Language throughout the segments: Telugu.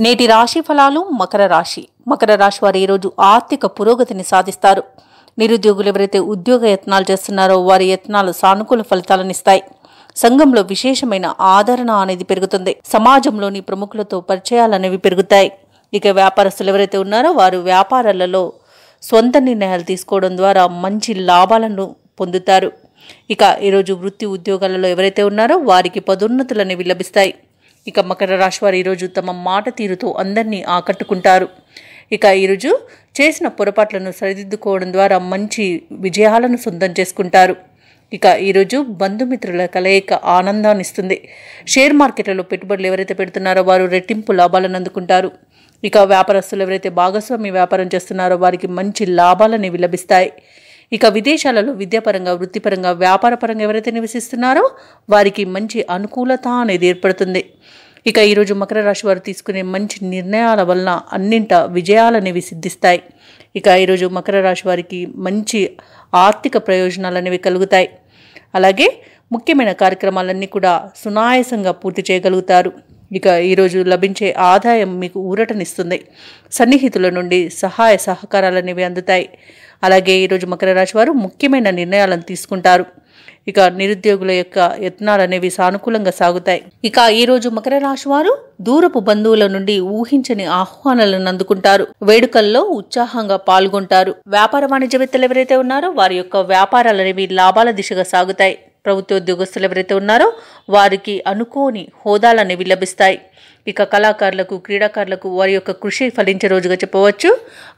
నేటి రాశి ఫలాలు మకర రాశి వారు ఈరోజు ఆర్థిక పురోగతిని సాధిస్తారు. నిరుద్యోగులు ఎవరైతే ఉద్యోగ యత్నాలు చేస్తున్నారో వారి యత్నాలు సానుకూల ఫలితాలను ఇస్తాయి. సంఘంలో విశేషమైన ఆదరణ అనేది పెరుగుతుంది. సమాజంలోని ప్రముఖులతో పరిచయాలనేవి పెరుగుతాయి. ఇక వ్యాపారస్తులు ఎవరైతే ఉన్నారో వారు వ్యాపారాలలో సొంత నిర్ణయాలు తీసుకోవడం ద్వారా మంచి లాభాలను పొందుతారు. ఇక ఈరోజు వృత్తి ఉద్యోగాలలో ఎవరైతే ఉన్నారో వారికి పదోన్నతులు అనేవి లభిస్తాయి. ఇక మకర రాశి వారు ఈరోజు తమ మాట తీరుతో అందరినీ ఆకట్టుకుంటారు. ఇక ఈరోజు చేసిన పొరపాట్లను సరిదిద్దుకోవడం ద్వారా మంచి విజయాలను సొంతం చేసుకుంటారు. ఇక ఈరోజు బంధుమిత్రుల కలయిక ఆనందాన్ని ఇస్తుంది. షేర్ మార్కెట్లలో పెట్టుబడులు ఎవరైతే పెడుతున్నారో వారు రెట్టింపు లాభాలను అందుకుంటారు. ఇక వ్యాపారస్తులు ఎవరైతే భాగస్వామి వ్యాపారం చేస్తున్నారో వారికి మంచి లాభాలనేవి లభిస్తాయి. ఇక విదేశాలలో విద్యాపరంగా వృత్తిపరంగా వ్యాపారపరంగా ఎవరైతే నివసిస్తున్నారో వారికి మంచి అనుకూలత అనేది ఏర్పడుతుంది. ఇక ఈరోజు మకర రాశి వారు తీసుకునే మంచి నిర్ణయాల వలన అన్నింట విజయాలనేవి సిద్ధిస్తాయి. ఇక ఈరోజు మకర రాశి వారికి మంచి ఆర్థిక ప్రయోజనాలు అనేవి కలుగుతాయి. అలాగే ముఖ్యమైన కార్యక్రమాలన్నీ కూడా సునాయాసంగా పూర్తి చేయగలుగుతారు. ఇక ఈరోజు లభించే ఆదాయం మీకు ఊరటనిస్తుంది. సన్నిహితుల నుండి సహాయ సహకారాలు అనేవి అందుతాయి. అలాగే ఈరోజు మకర రాశి వారు ముఖ్యమైన నిర్ణయాలను తీసుకుంటారు. ఇక నిరుద్యోగుల యొక్క యత్నాలు అనేవి సానుకూలంగా సాగుతాయి. ఇక ఈరోజు మకర రాశి వారు దూరపు బంధువుల నుండి ఊహించని ఆహ్వానాలను అందుకుంటారు. వేడుకల్లో ఉత్సాహంగా పాల్గొంటారు. వ్యాపార వాణిజ్యవేత్తలు ఎవరైతే ఉన్నారో వారి యొక్క వ్యాపారాలు అనేవి లాభాల దిశగా సాగుతాయి. ప్రభుత్వ ఉద్యోగస్తులు ఎవరైతే ఉన్నారో వారికి అనుకోని హోదాలు అనేవి లభిస్తాయి. ఇక కళాకారులకు క్రీడాకారులకు వారి యొక్క కృషి ఫలించే రోజుగా చెప్పవచ్చు.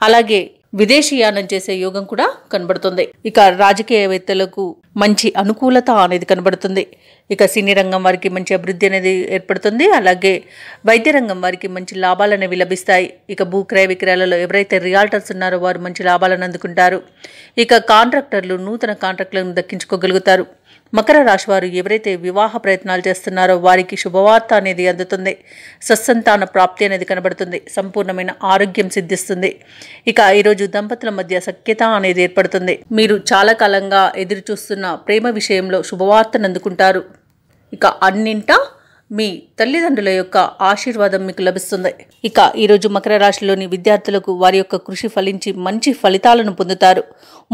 అలాగే విదేశీయానం చేసే యోగం కూడా కనబడుతుంది. ఇక రాజకీయవేత్తలకు మంచి అనుకూలత అనేది కనబడుతుంది. ఇక సినీ రంగం వారికి మంచి అభివృద్ధి అనేది ఏర్పడుతుంది. అలాగే వైద్య రంగం వారికి మంచి లాభాలు అనేవి లభిస్తాయి. ఇక భూ క్రయ విక్రయాలలో ఎవరైతే రియాల్టర్స్ ఉన్నారో వారు మంచి లాభాలను అందుకుంటారు. ఇక కాంట్రాక్టర్లు నూతన కాంట్రాక్టులను దక్కించుకోగలుగుతారు. మకర రాశి వారు ఎవరైతే వివాహ ప్రయత్నాలు చేస్తున్నారో వారికి శుభవార్త అనేది అందుతుంది. సత్సంతాన ప్రాప్తి అనేది కనబడుతుంది. సంపూర్ణమైన ఆరోగ్యం సిద్ధిస్తుంది. ఇక ఈరోజు దంపతుల మధ్య సఖ్యత అనేది ఏర్పడుతుంది. మీరు చాలా కాలంగా ఎదురు చూస్తున్న ప్రేమ విషయంలో శుభవార్తను అందుకుంటారు. ఇక అన్నింటా మీ తల్లిదండ్రుల యొక్క ఆశీర్వాదం మీకు లభిస్తుంది. ఇక ఈరోజు మకర రాశిలోని విద్యార్థులకు వారి యొక్క కృషి ఫలించి మంచి ఫలితాలను పొందుతారు.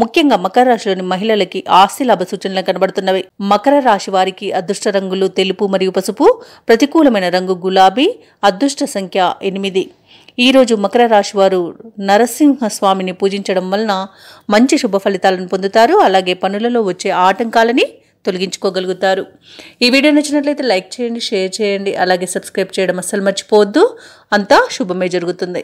ముఖ్యంగా మకర రాశిలోని మహిళలకి ఆస్తి లాభ సూచనలు కనబడుతున్నవి. మకర రాశి వారికి అదృష్ట రంగులు తెలుపు మరియు పసుపు, ప్రతికూలమైన రంగు గులాబీ, అదృష్ట సంఖ్య 8. ఈరోజు మకర రాశి వారు నరసింహస్వామిని పూజించడం వలన మంచి శుభ ఫలితాలను పొందుతారు. అలాగే పనులలో వచ్చే ఆటంకాలని తొలగించుకోగలుగుతారు. ఈ వీడియో నచ్చినట్లయితే లైక్ చేయండి, షేర్ చేయండి, అలాగే సబ్స్క్రైబ్ చేయడం అస్సలు మర్చిపోవద్దు. అంతా శుభమే జరుగుతుంది.